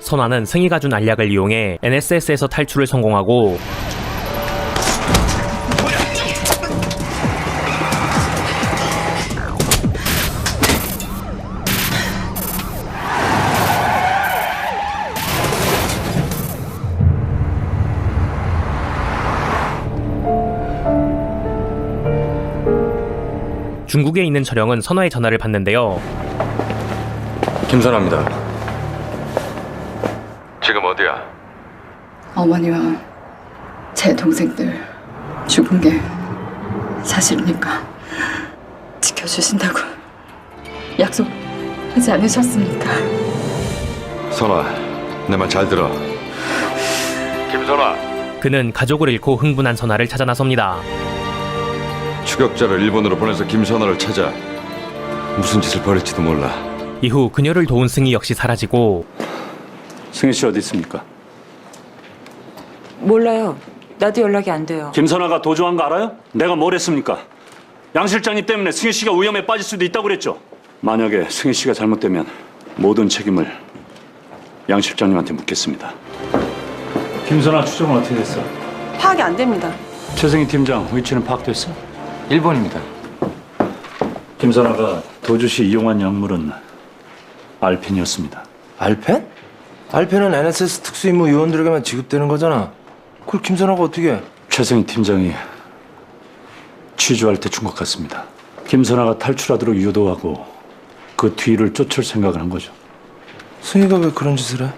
선화는 승희가 준 알약을 이용해 NSS에서 탈출을 성공하고 중국에 있는 철영은 선화의 전화를 받는데요. 김선아입니다. 지금 어디야? 어머니와 제 동생들 죽은 게 사실입니까? 지켜주신다고 약속하지 않으셨습니까? 선아, 내 말 잘 들어. 김선아. 그는 가족을 잃고 흥분한 선화를 찾아 나섭니다. 추격자를 일본으로 보내서 김선아를 찾아. 무슨 짓을 벌일지도 몰라. 이후 그녀를 도운 승희 역시 사라지고 승희 씨 어디 있습니까? 몰라요. 나도 연락이 안 돼요. 김선아가 도주한 거 알아요? 내가 뭘 했습니까? 양 실장님 때문에 승희 씨가 위험에 빠질 수도 있다고 그랬죠. 만약에 승희 씨가 잘못되면 모든 책임을 양 실장님한테 묻겠습니다. 김선아 추정은 어떻게 됐어? 파악이 안 됩니다. 최승희 팀장 위치는 파악됐어? 일본입니다. 김선아가 도주 시 이용한 약물은 알펜이었습니다. 알펜? 알펜은 NSS 특수임무 요원들에게만 지급되는 거잖아. 그걸 김선아가 어떻게 해? 최승희 팀장이 취조할 때 준 것 같습니다. 김선아가 탈출하도록 유도하고 그 뒤를 쫓을 생각을 한 거죠. 승희가 왜 그런 짓을 해?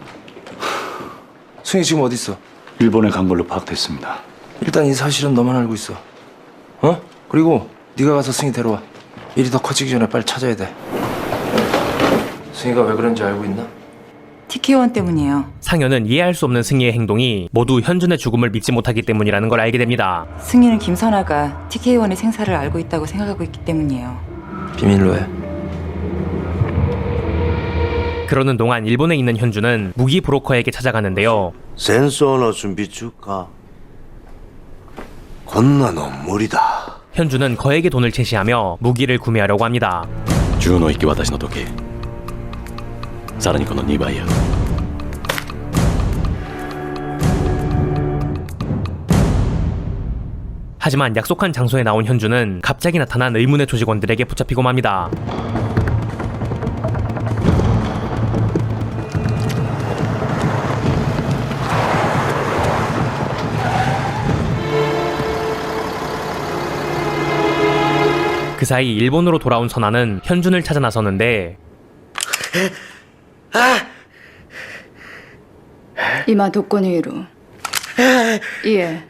승희 지금 어디 있어? 일본에 간 걸로 파악됐습니다. 일단 이 사실은 너만 알고 있어. 어? 그리고 네가 가서 승희 데려와. 일이 더 커지기 전에 빨리 찾아야 돼. 승희가 왜 그런지 알고 있나? TK1 때문이에요. 상현은 이해할 수 없는 승희의 행동이 모두 현준의 죽음을 믿지 못하기 때문이라는 걸 알게 됩니다. 승희는 김선아가 TK1의 생사를 알고 있다고 생각하고 있기 때문이에요. 비밀로 해. 그러는 동안 일본에 있는 현준은 무기 브로커에게 찾아가는데요. 戦争の準備中かこんなの無理だ 현준은 거액의 돈을 제시하며 무기를 구매하려고 합니다. 銃の引き渡しの時さらにこの2倍や 하지만 약속한 장소에 나온 현준은 갑자기 나타난 의문의 조직원들에게 붙잡히고 맙니다. 그 사이 일본으로 돌아온 선아는 현준을 찾아 나서는데 이마 독거니로 예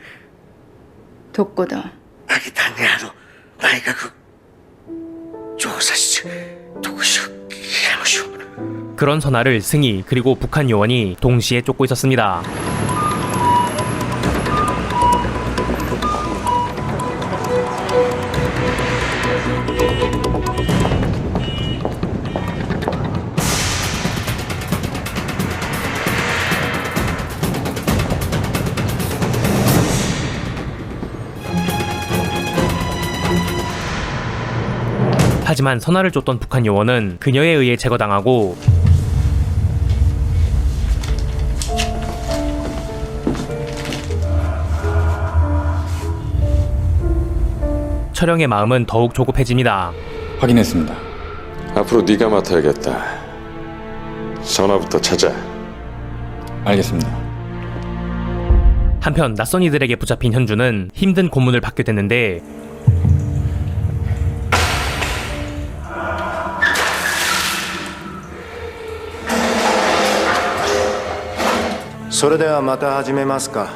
독거다 秋谷の内閣調査室特殊刑務所 그런 선아를 승희 그리고 북한 요원이 동시에 쫓고 있었습니다. 하지만 선아를 쫓던 북한 요원은 그녀에 의해 제거당하고 철영의 마음은 더욱 조급해집니다. 확인했습니다. 앞으로 네가 맡아야겠다. 선아부터 찾아. 알겠습니다. 한편 낯선 이들에게 붙잡힌 현준은 힘든 고문을 받게 되는데それではまた始めますか.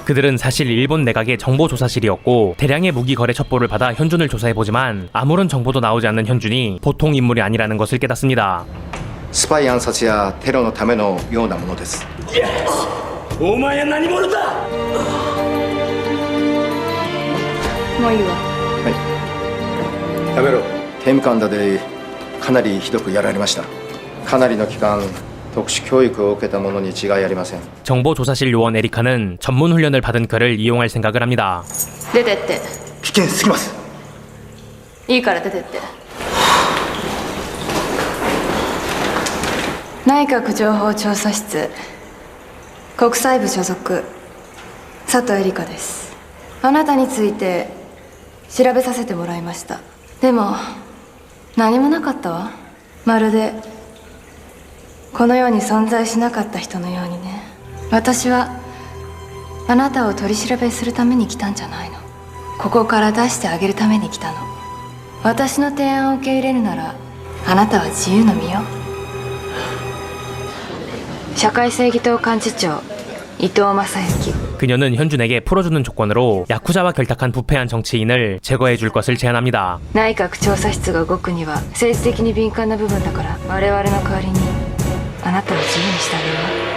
그들은 사실 일본 내각의 정보조사실이었고 대량의 무기 거래 첩보를 받아 현준을 조사해보지만 아무런 정보도 나오지 않는 현준이 보통 인물이 아니라는 것을 깨닫습니다. スパイ暗殺やテロのためのようなものです。もういいわやめろ。刑務官だでかなりひどくやられました。かなりの期間特殊教育を受けたものに違いありません。 정보조사실 요원 에리카는 전문 훈련을 받은 그를 이용할 생각을 합니다. 出てって険すぎます。いいから出てって内閣情報調査室国際部所属佐藤恵梨香です。あなたについて調べさせてもらいました。でも何もなかったわ。まるでこの世に存在しなかった人のようにね。私はあなたを取り調べするために来たんじゃないの。ここから出してあげるために来たの。私の提案を受け入れるならあなたは自由の身よ。社会正義党幹事長伊藤正幸 그녀는 현준에게 풀어주는 조건으로 야쿠자와 결탁한 부패한 정치인을 제거해줄 것을 제안합니다. 内閣調査室が動くには政治的に敏感な部分だから我々の代わりにあなたを自由にしてあげるわ。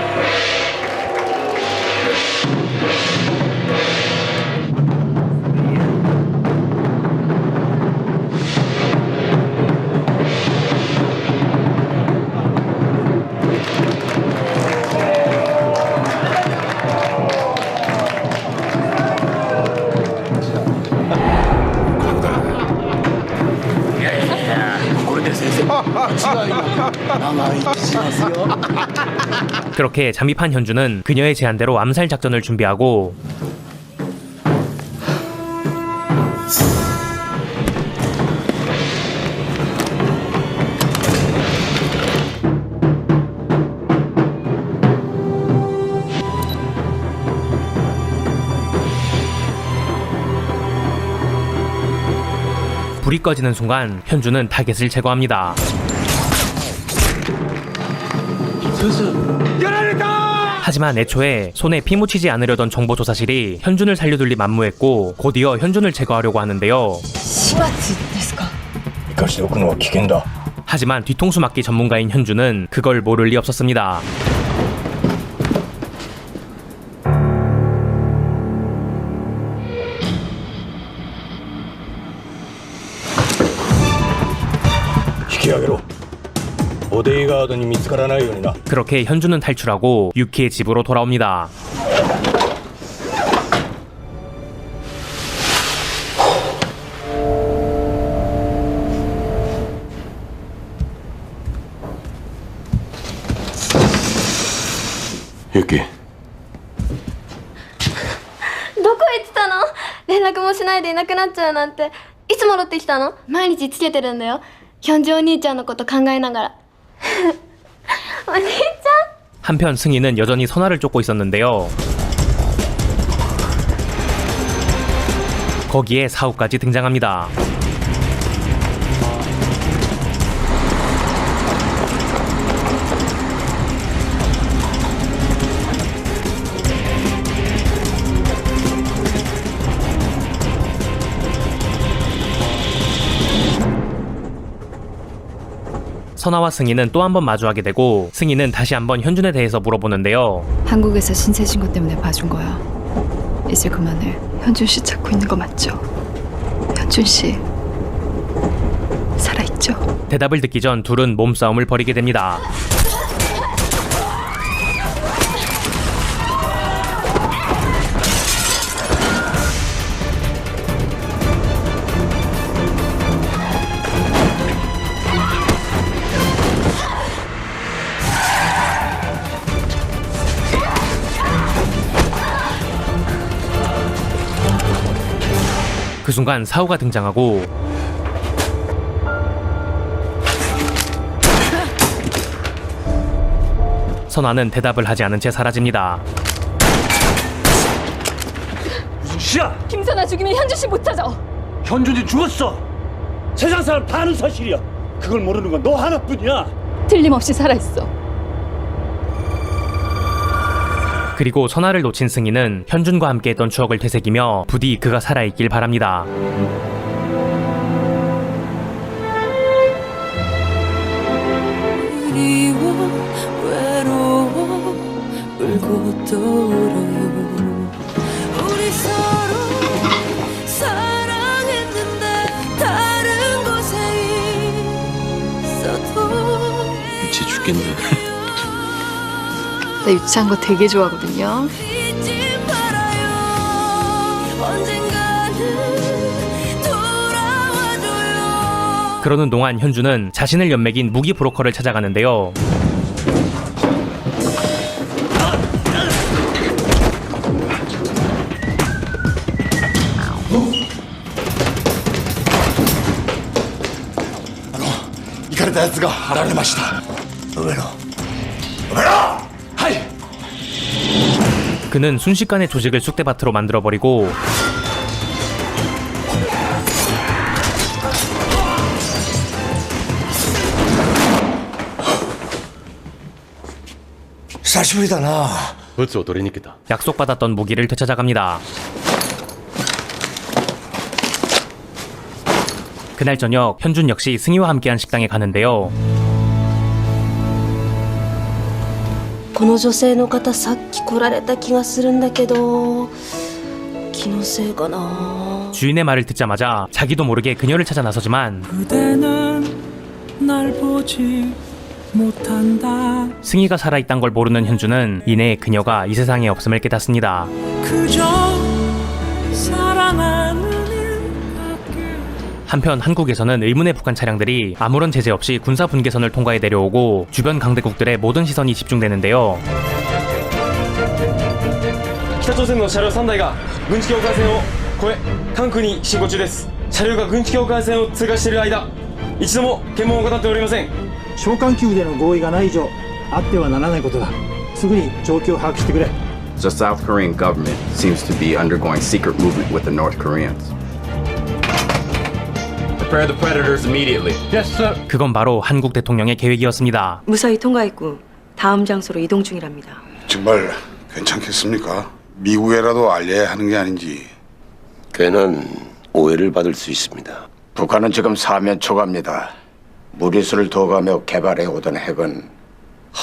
그렇게 잠입한 현준은 그녀의 제안대로 암살 작전을 준비하고 불이 꺼지는 순간 현준은 타겟을 제거합니다. 하지만 애초에 손에 피 묻히지 않으려던 정보조사실이 현준을 살려둘리 만무했고 곧이어 현준을 제거하려고 하는데요. 하지만 뒤통수 맞기 전문가인 현준은 그걸 모를 리 없었습니다. 그렇게 현준은 탈출하고 유키의 집으로 돌아옵니다. 유키 どこ行ってたの？連絡もしないでいなくなっちゃうなんて。いつ戻ってきたの？毎日つけてるんだよ。ヒョンジお兄ちゃんのこと考えながら。お兄ちゃん。 한편 승희는 여전히 선아를 쫓고 있었는데요. 거기에 사우까지 등장합니다. 선아와 승희는 또 한 번 마주하게 되고 승희는 다시 한번 현준에 대해서 물어보는데요. 한국에서 신세 신고 때문에 봐준 거야. 이제 그만해. 현준 씨 찾고 있는 거 맞죠? 현준 씨 살아있죠? 대답을 듣기 전 둘은 몸싸움을 벌이게 됩니다. 그 순간 사우가 등장하고 선아는 대답을 하지 않은 채 사라집니다. 시야! 김선아 죽이면 현준 씨 못 찾아. 현준이 죽었어. 세상 사람 다 아는 사실이야. 그걸 모르는 건 너 하나뿐이야. 틀림없이 살아있어. 그리고 선아를 놓친 승희는 현준과 함께했던 추억을 되새기며 부디 그가 살아있길 바랍니다. 미치 죽겠네. 나 유치한 거 되게 좋아하거든요. 그러는 동안 현주는 자신을 연맥인 무기 브로커를 찾아가는데요. 그는 순식간에 조직을 쑥대밭으로 만들어버리고物を取りに来た。 약속받았던 무기를 되찾아갑니다. 그날 저녁 현준 역시 승희와 함께한 식당에 가는데요. この女性の方さっき来られた気がするんだけど気のせいかな 주인의 말을 듣자마자 자기도 모르게 그녀를 찾아 나서지만 승희가 살아있단 걸 모르는 현주는 이내 그녀가 이 세상에 없음을 깨닫습니다. 한편 한국에서는 의문의 북한 차량들이 아무런 제재 없이 군사 분계선을 통과해 내려오고 주변 강대국들의 모든 시선이 집중되는데요. 北朝鮮の車両3台が軍事境界線を越え関空に進行中です。車両が軍事境界線を通過している間一度も検問を行っておりません。召喚機での合意がない以上あってはならないことだ。すぐに状況を把握してくれ。 The South Korean government seems to be undergoing secret movement with the North Koreans. Prepare the predators immediately. Yes, sir. 그건 바로 한국 대통령의 계획이었습니다. 무사히 통과했고 다음 장소로 이동 중이랍니다. 정말 괜찮겠습니까? 미국에라도 알려야 하는 게 아닌지. 걔는 오해를 받을 수 있습니다. 북한은 지금 사면 초과입니다. 무리수를 둬가며 개발해 오던 핵은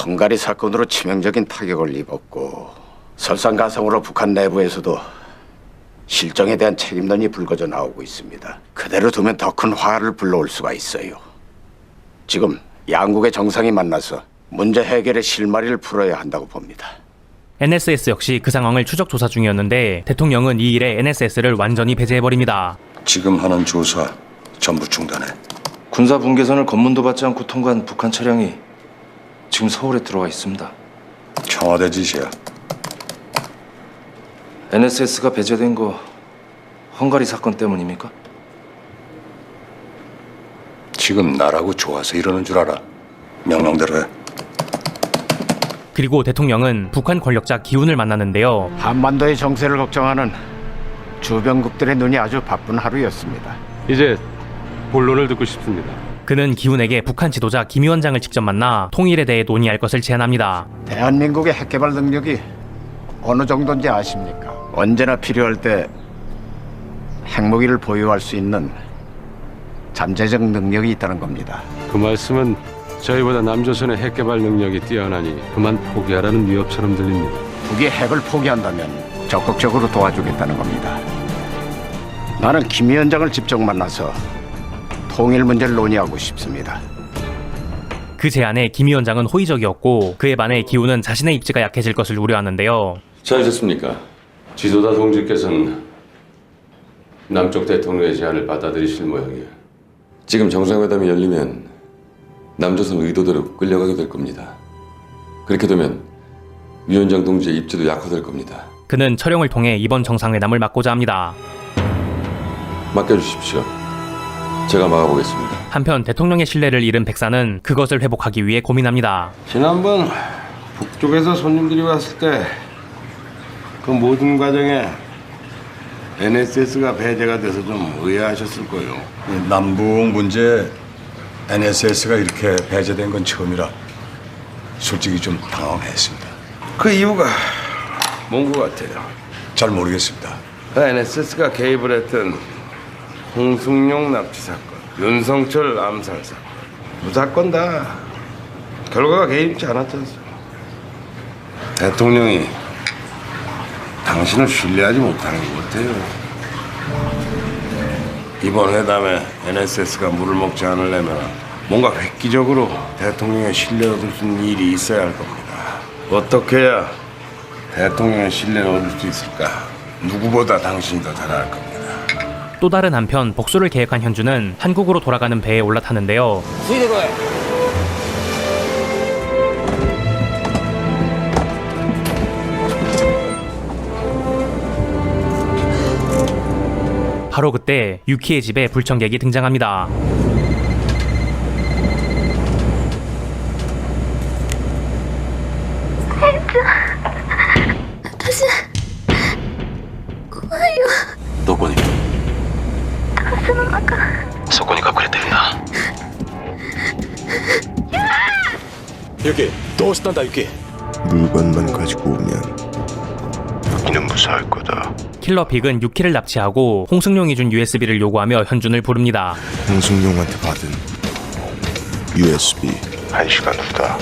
헝가리 사건으로 치명적인 타격을 입었고 설상가상으로 북한 내부에서도 실정에 대한 책임론이 불거져 나오고 있습니다. 그대로 두면 더 큰 화를 불러올 수가 있어요. 지금 양국의 정상이 만나서 문제 해결의 실마리를 풀어야 한다고 봅니다. NSS 역시 그 상황을 추적 조사 중이었는데 대통령은 이 일에 NSS를 완전히 배제해버립니다. 지금 하는 조사 전부 중단해. 군사 분계선을 검문도 받지 않고 통과한 북한 차량이 지금 서울에 들어와 있습니다. 청와대 지시야. NSS가 배제된 거 헝가리 사건 때문입니까? 지금 나라고 좋아서 이러는 줄 알아. 명령대로 해. 그리고 대통령은 북한 권력자 기훈을 만나는데요. 한반도의 정세를 걱정하는 주변국들의 눈이 아주 바쁜 하루였습니다. 이제 본론을 듣고 싶습니다. 그는 기훈에게 북한 지도자 김 위원장을 직접 만나 통일에 대해 논의할 것을 제안합니다. 대한민국의 핵개발 능력이 어느 정도인지 아십니까? 언제나 필요할 때 핵무기를 보유할 수 있는 잠재적 능력이 있다는 겁니다. 그 말씀은 저희보다 남조선의 핵 개발 능력이 뛰어나니 그만 포기하라는 위협처럼 들립니다. 북이 핵을 포기한다면 적극적으로 도와주겠다는 겁니다. 나는 김 위원장을 직접 만나서 통일 문제를 논의하고 싶습니다. 그 제안에 김 위원장은 호의적이었고 그에 반해 기훈은 자신의 입지가 약해질 것을 우려하는데요. 잘 됐습니까? 지도자 동지께서는 남쪽 대통령의 제안을 받아들이실 모양이에요. 지금 정상회담이 열리면 남조선 의도대로 끌려가게 될 겁니다. 그렇게 되면 위원장 동지의 입지도 약화될 겁니다. 그는 철영을 통해 이번 정상회담을 막고자 합니다. 맡겨주십시오. 제가 막아보겠습니다. 한편 대통령의 신뢰를 잃은 백사는 그것을 회복하기 위해 고민합니다. 지난번 북쪽에서 손님들이 왔을 때 그 모든 과정에 NSS가 배제가 돼서 좀 의아하셨을 거예요. 남북 문제 NSS가 이렇게 배제된 건 처음이라 솔직히 좀 당황했습니다. 그 이유가 뭔 것 같아요? 잘 모르겠습니다. NSS가 개입을 했던 홍승용 납치 사건, 윤성철 암살 사건, 두 사건 다 결과가 개입지 않았지 않습니까? 대통령이 당신을 신뢰하지 못하는 것 같아요. 이번 회담에 NSS가 물을 먹지 않으려면 뭔가 획기적으로 대통령의 신뢰를 얻을 수 있는 일이 있어야 할 겁니다. 어떻게 해야 대통령의 신뢰를 얻을 수 있을까? 누구보다 당신이 더 잘 알 겁니다. 또 다른 한편 복수를 계획한 현주는 한국으로 돌아가는 배에 올라타는데요. 바로 그때 유키의 집에 불청객이 등장합니다. 유키, どうしたんだ 유키? 물건만 가지고 오면 유키는 무사할 거다. 킬러 빅은 유키를 납치하고 홍승용이 준 USB를 요구하며 현준을 부릅니다. 홍승용한테 받은 USB 1시간 후다.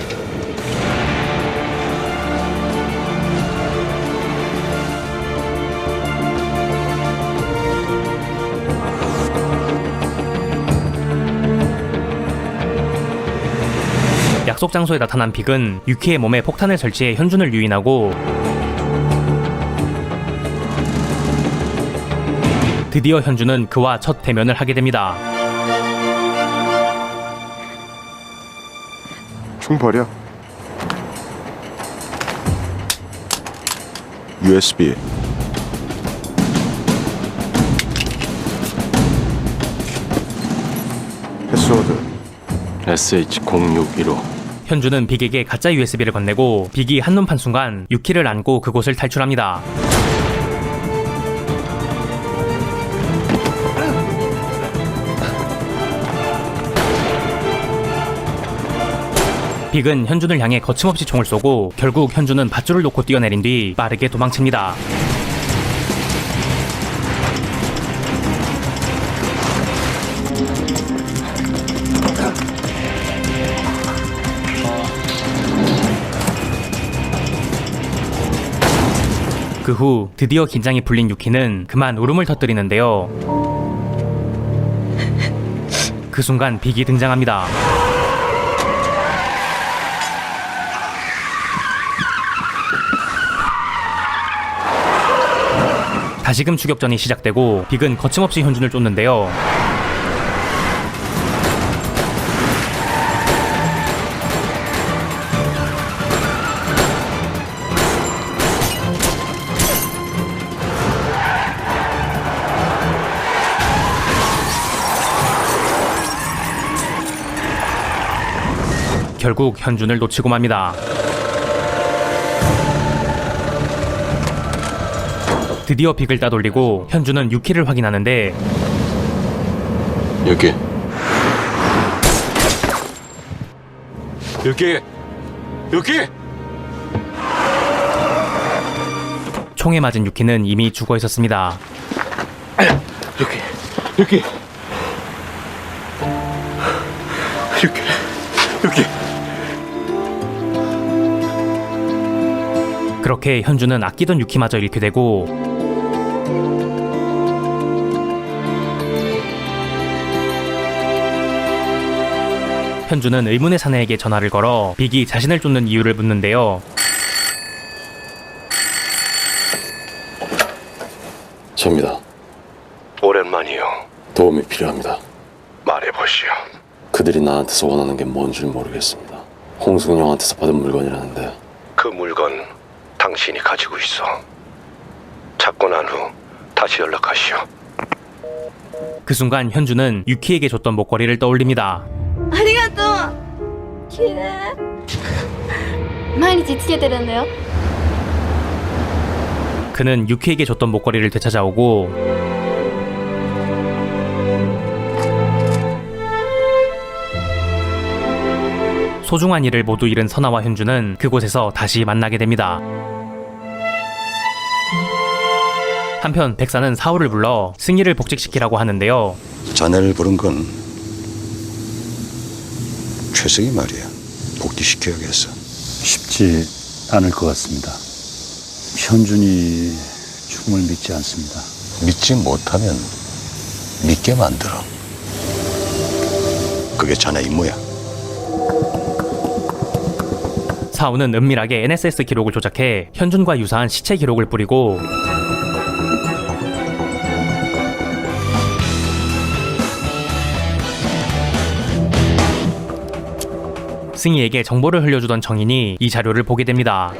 약속 장소에 나타난 빅은 유키의 몸에 폭탄을 설치해 현준을 유인하고 드디어 현준은 그와 첫 대면을 하게 됩니다. 총 버려. USB 패스워드 SH061호. 현준은 빅에게 가짜 USB를 건네고 빅이 한눈 판 순간 유키를 안고 그곳을 탈출합니다. 빅은 현준을 향해 거침없이 총을 쏘고 결국 현준은 밧줄을 놓고 뛰어내린 뒤 빠르게 도망칩니다. 그 후 드디어 긴장이 풀린 유키는 그만 울음을 터뜨리는데요. 그 순간 빅이 등장합니다. 다시금 추격전이 시작되고 빅은 거침없이 현준을 쫓는데요. 결국 현준을 놓치고 맙니다. 드디어 빅을 따돌리고 현준은 유키를 확인하는데 유키. 유키. 유키. 총에 맞은 유키는 이미 죽어 있었습니다. 유키. 유키. 유키. 유키. 그렇게 현준은 아끼던 유키마저 잃게 되고 현준은 의문의 사내에게 전화를 걸어 빅이 자신을 쫓는 이유를 묻는데요. 접니다. 오랜만이요. 도움이 필요합니다. 말해보시오. 그들이 나한테서 원하는 게 뭔 줄 모르겠습니다. 홍승용한테서 받은 물건이라는데 그 물건 당신이 가지고 있어. 찾고 난 후 다시 연락하시오. 그 순간 현준은 유키에게 줬던 목걸이를 떠올립니다. ありがとう綺麗毎日つけてるんだよ 그는 유키에게 줬던 목걸이를 되찾아오고 소중한 일을 모두 잃은 선아와 현준은 그곳에서 다시 만나게 됩니다. 한편 백사는 사우를 불러 승희를 복직시키라고 하는데요. 자네를 부른 건 최승희 말이야. 복귀시켜야겠어. 쉽지 않을 것 같습니다. 현준이 죽음을 믿지 않습니다. 믿지 못하면 믿게 만들어. 그게 자네 임무야. 사우는 은밀하게 NSS 기록을 조작해 현준과 유사한 시체 기록을 뿌리고 승희에게 정보를 흘려주던 정인이 이 자료를 보게 됩니다.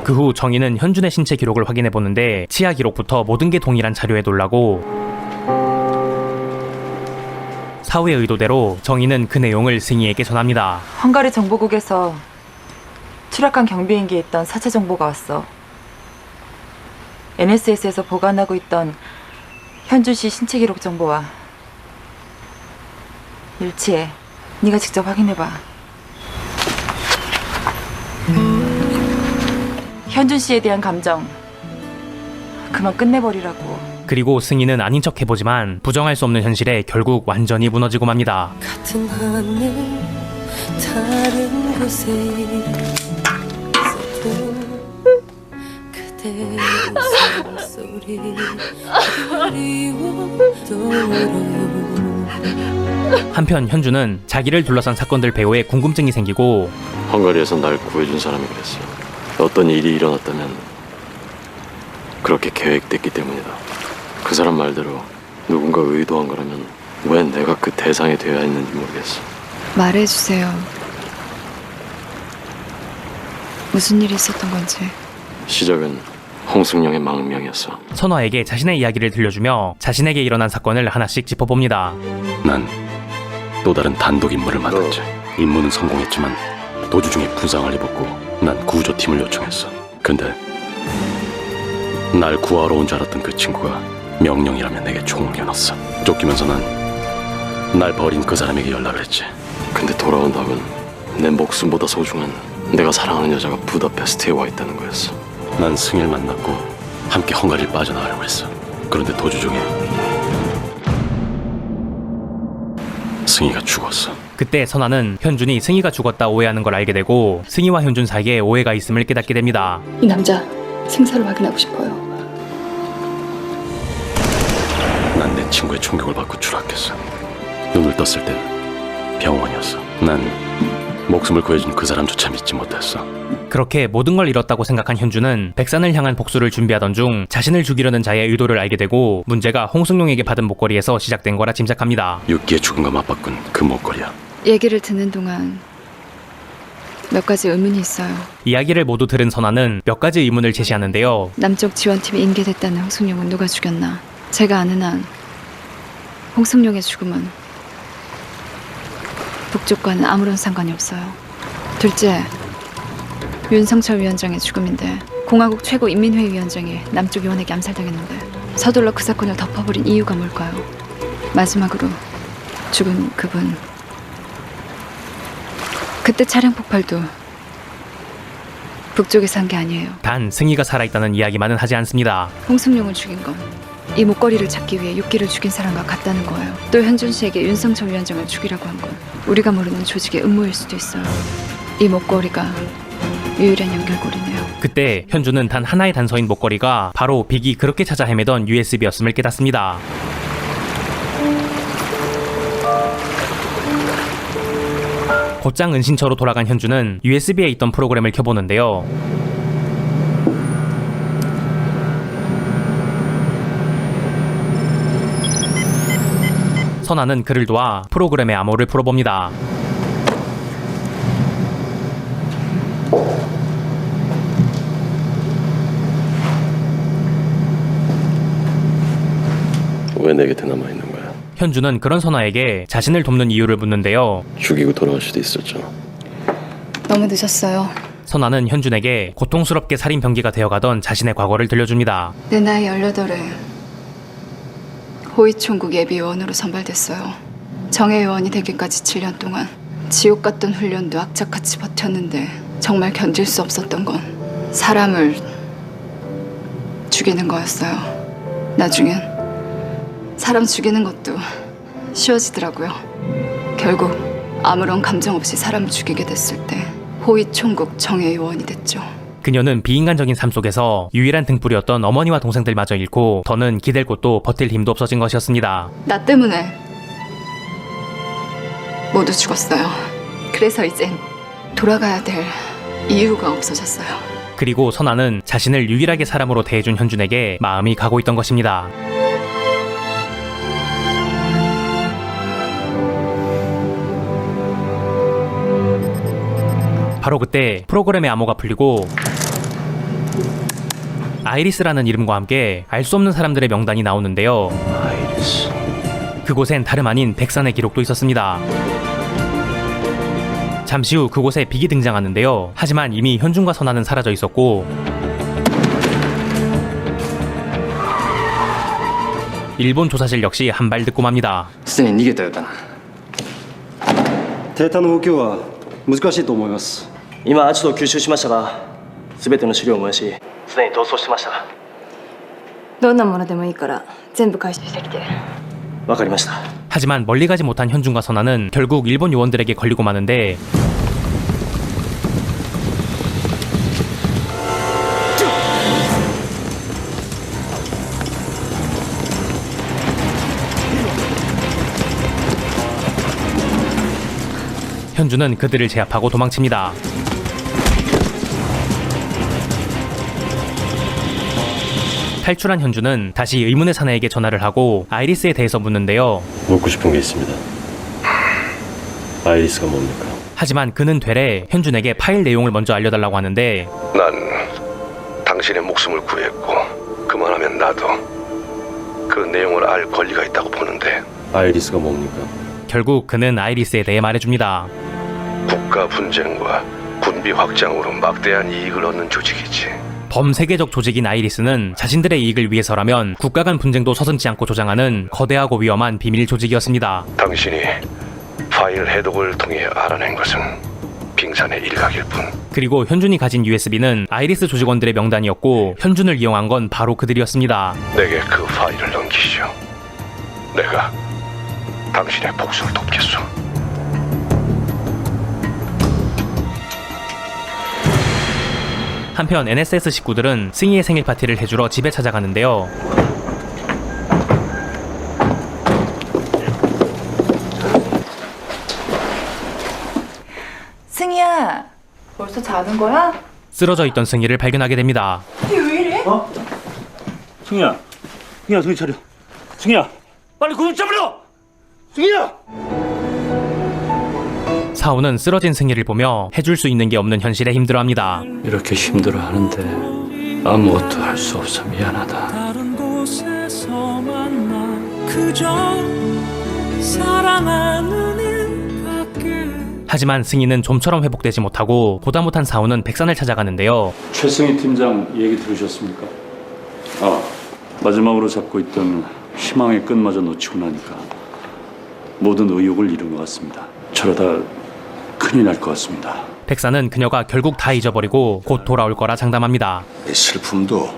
그 후 정인은 현준의 신체 기록을 확인해 보는데 치아 기록부터 모든 게 동일한 자료에 놀라고 사후의 의도대로 정인은 그 내용을 승희에게 전합니다. 헝가리 정보국에서 추락한 경비행기에 있던 사체 정보가 왔어. NSS에서 보관하고 있던 현준 씨 신체 기록 정보와 일치해. 네가 직접 확인해봐. 현준 씨에 대한 감정 그만 끝내버리라고. 그리고 승희는 아닌 척 해보지만 부정할 수 없는 현실에 결국 완전히 무너지고 맙니다. 같은 하늘 다른 곳에 있어도 그대의 숨소리 그리워도 울어요. 한편 현준은 자기를 둘러싼 사건들 배후에 궁금증이 생기고 헝가리에서 날 구해준 사람이 그랬어. 어떤 일이 일어났다면 그렇게 계획됐기 때문이다. 그 사람 말대로 누군가 의도한 거라면 왜 내가 그 대상이 되어야 했는지 모르겠어. 말해주세요. 무슨 일이 있었던 건지. 시작은 홍승룡의 망명이었어. 선화에게 자신의 이야기를 들려주며 자신에게 일어난 사건을 하나씩 짚어봅니다. 난 또 다른 단독 임무를 맡았지. 임무는 성공했지만 도주 중에 부상을 입었고 난 구조팀을 요청했어. 근데 날 구하러 온 줄 알았던 그 친구가 명령이라며 내게 총을 겨눴어. 쫓기면서 난 날 버린 그 사람에게 연락을 했지. 근데 돌아온다면 내 목숨보다 소중한 내가 사랑하는 여자가 부다페스트에 와 있다는 거였어. 난 승희를 만났고 함께 헝가리를 빠져나가려고 했어. 그런데 도주 중에 승희가 죽었어. 그때 선아는 현준이 승희가 죽었다 오해하는 걸 알게 되고 승희와 현준 사이에 오해가 있음을 깨닫게 됩니다. 이 남자 생사를 확인하고 싶어요. 난 내 친구의 총격을 받고 추락했어. 눈을 떴을 땐 병원이었어. 난 목숨을 구해준 그 사람조차 믿지 못했어. 그렇게 모든 걸 잃었다고 생각한 현준은 백산을 향한 복수를 준비하던 중 자신을 죽이려는 자의 의도를 알게 되고 문제가 홍승룡에게 받은 목걸이에서 시작된 거라 짐작합니다. 육기의 죽음과 맞바꾼 그 목걸이야. 얘기를 듣는 동안 몇 가지 의문이 있어요. 이야기를 모두 들은 선아는 몇 가지 의문을 제시하는데요. 남쪽 지원팀이 인계됐다는 홍승룡은 누가 죽였나? 제가 아는 한 홍승룡의 죽음은 북쪽과는 아무런 상관이 없어요. 둘째, 윤성철 위원장의 죽음인데 공화국 최고 인민회의 위원장이 남쪽 요원에게 암살당했는데 서둘러 그 사건을 덮어버린 이유가 뭘까요? 마지막으로 죽은 그분, 그때 차량 폭발도 북쪽에서 한 게 아니에요. 단 승희가 살아있다는 이야기만은 하지 않습니다. 홍승룡을 죽인 건 이 목걸이를 찾기 위해 육기를 죽인 사람과 같다는 거예요. 또 현준 씨에게 윤성철 위원장을 죽이라고 한 건 우리가 모르는 조직의 음모일 수도 있어요. 이 목걸이가 유일한 연결고리네요. 그때 현준은 단 하나의 단서인 목걸이가 바로 빅이 그렇게 찾아 헤매던 USB였음을 깨닫습니다. 곧장 은신처로 돌아간 현준은 USB에 있던 프로그램을 켜보는데요. 선아는 그를 도와 프로그램의 암호를 풀어봅니다. 왜 내 곁에 남아있는 거야? 현준은 그런 선아에게 자신을 돕는 이유를 묻는데요. 죽이고 돌아갈 수도 있었잖아. 너무 늦었어요. 선아는 현준에게 고통스럽게 살인 병기가 되어가던 자신의 과거를 들려줍니다. 내 나이 18에 호위총국 예비요원으로 선발됐어요. 정예요원이 되기까지 7년 동안 지옥 같던 훈련도 악착같이 버텼는데 정말 견딜 수 없었던 건 사람을 죽이는 거였어요. 나중엔 사람 죽이는 것도 쉬워지더라고요. 결국 아무런 감정 없이 사람을 죽이게 됐을 때 호위총국 정예요원이 됐죠. 그녀는 비인간적인 삶 속에서 유일한 등불이었던 어머니와 동생들마저 잃고 더는 기댈 곳도 버틸 힘도 없어진 것이었습니다. 나 때문에 모두 죽었어요. 그래서 이젠 돌아가야 될 이유가 없어졌어요. 그리고 선아는 자신을 유일하게 사람으로 대해준 현준에게 마음이 가고 있던 것입니다. 바로 그때 프로그램의 암호가 풀리고 아이리스라는 이름과 함께 알 수 없는 사람들의 명단이 나오는데요. 아이리스. 그곳엔 다름 아닌 백산의 기록도 있었습니다. 잠시 후 그곳에 빅이 등장하는데요. 하지만 이미 현준과 선아는 사라져 있었고 일본 조사실 역시 한 발 듣고 맙니다. すでに逃げたようだな。データの補強は難しいと思います。今アジトを吸収しましたが、全ての資料を燃やし、すでに逃走してました。どんなものでもいいから全部回収してきて。わかりました。 하지만 멀리 가지 못한 현준과 선아는 결국 일본 요원들에게 걸리고 마는데 현준은 그들을 제압하고 도망칩니다. 탈출한 현준은 다시 의문의 사내에게 전화를 하고 아이리스에 대해서 묻는데요. 묻고 싶은 게 있습니다. 아이리스가 뭡니까? 하지만 그는 되레 현준에게 파일 내용을 먼저 알려달라고 하는데 난 당신의 목숨을 구했고 그만하면 나도 그 내용을 알 권리가 있다고 보는데 아이리스가 뭡니까? 결국 그는 아이리스에 대해 말해줍니다. 국가 분쟁과 군비 확장으로 막대한 이익을 얻는 조직이지. 범세계적 조직인 아이리스는 자신들의 이익을 위해서라면 국가 간 분쟁도 서슴지 않고 조장하는 거대하고 위험한 비밀 조직이었습니다. 당신이 파일 해독을 통해 알아낸 것은 빙산의 일각일 뿐. 그리고 현준이 가진 USB는 아이리스 조직원들의 명단이었고 현준을 이용한 건 바로 그들이었습니다. 내게 그 파일을 넘기시오. 내가 당신의 복수를 돕겠소. 한편 NSS 식구들은 승희의 생일 파티를 해주러 집에 찾아가는데요. 승희야, 벌써 자는 거야? 쓰러져 있던 승희를 발견하게 됩니다. 이게 왜 이래? 어? 승희야, 승희야, 정신 차려. 승희야, 빨리 구름 잡으려. 승희야. 사오는 쓰러진 승희를 보며 해줄 수 있는 게 없는 현실에 힘들어합니다. 이렇게 힘들어하는데 아무것도 할 수 없어 미안하다. 다른 곳에서 만나 그저 사랑하는 일밖에. 하지만 승희는 좀처럼 회복되지 못하고 보다 못한 사오는 백산을 찾아가는데요. 최승희 팀장 얘기 들으셨습니까? 마지막으로 잡고 있던 희망의 끈마저 놓치고 나니까 모든 의욕을 잃은 것 같습니다. 저러다 큰일 날 것 같습니다. 백산은 그녀가 결국 다 잊어버리고 곧 돌아올 거라 장담합니다. 슬픔도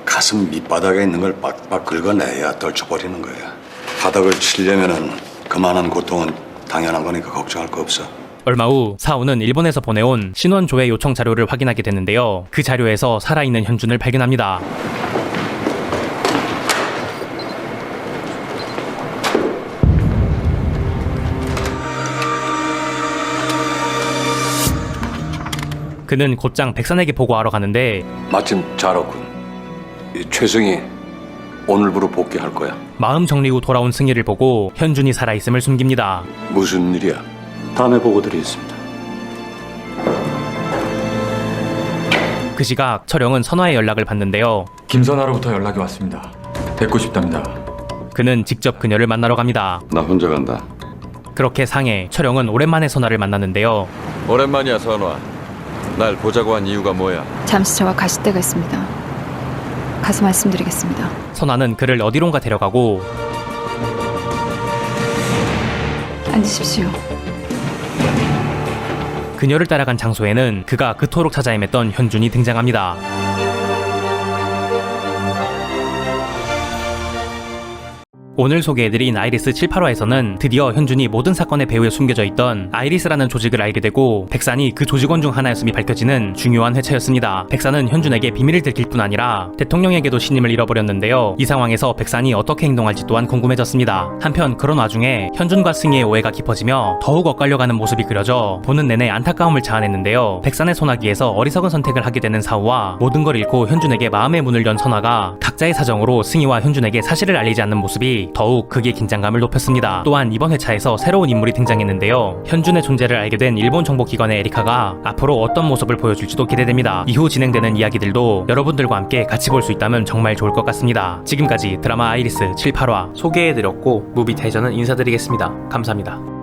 가슴 밑바닥에 있는 걸 빡빡 긁어내야 떨쳐버리는 거야. 바닥을 치려면은 그만한 고통은 당연한 거니까 걱정할 거 없어. 얼마 후 사오는 일본에서 보내온 신원 조회 요청 자료를 확인하게 되는데요. 그 자료에서 살아있는 현준을 발견합니다. 그는 곧장 백산에게 보고하러 가는데 마침 잘 왔군. 최승희 오늘부로 복귀할 거야. 마음 정리 후 돌아온 승희를 보고 현준이 살아있음을 숨깁니다. 무슨 일이야? 다음에 보고 드리겠습니다. 그 시각 철영은 선화의 연락을 받는데요. 김선아로부터 연락이 왔습니다. 뵙고 싶답니다. 그는 직접 그녀를 만나러 갑니다. 나 혼자 간다. 그렇게 상해 철영은 오랜만에 선화를 만났는데요. 오랜만이야 선화. 날 보자고 한 이유가 뭐야? 잠시 저와 가실 데가 있습니다. 가서 말씀드리겠습니다. 선화는 그를 어디론가 데려가고 앉으십시오. 그녀를 따라간 장소에는 그가 그토록 찾아 헤맸던 현준이 등장합니다. 오늘 소개해드린 아이리스 7, 8화에서는 드디어 현준이 모든 사건의 배후에 숨겨져 있던 아이리스라는 조직을 알게 되고 백산이 그 조직원 중 하나였음이 밝혀지는 중요한 회차였습니다. 백산은 현준에게 비밀을 들킬 뿐 아니라 대통령에게도 신임을 잃어버렸는데요. 이 상황에서 백산이 어떻게 행동할지 또한 궁금해졌습니다. 한편 그런 와중에 현준과 승희의 오해가 깊어지며 더욱 엇갈려가는 모습이 그려져 보는 내내 안타까움을 자아냈는데요. 백산의 소나기에서 어리석은 선택을 하게 되는 사우와 모든 걸 잃고 현준에게 마음의 문을 연 선아가 각자의 사정으로 승희와 현준에게 사실을 알리지 않는 모습이 더욱 극의 긴장감을 높였습니다. 또한 이번 회차에서 새로운 인물이 등장했는데요. 현준의 존재를 알게 된 일본 정보기관의 에리카가 앞으로 어떤 모습을 보여줄지도 기대됩니다. 이후 진행되는 이야기들도 여러분들과 함께 같이 볼 수 있다면 정말 좋을 것 같습니다. 지금까지 드라마 아이리스 7, 8화 소개해드렸고 무비타이저는 인사드리겠습니다. 감사합니다.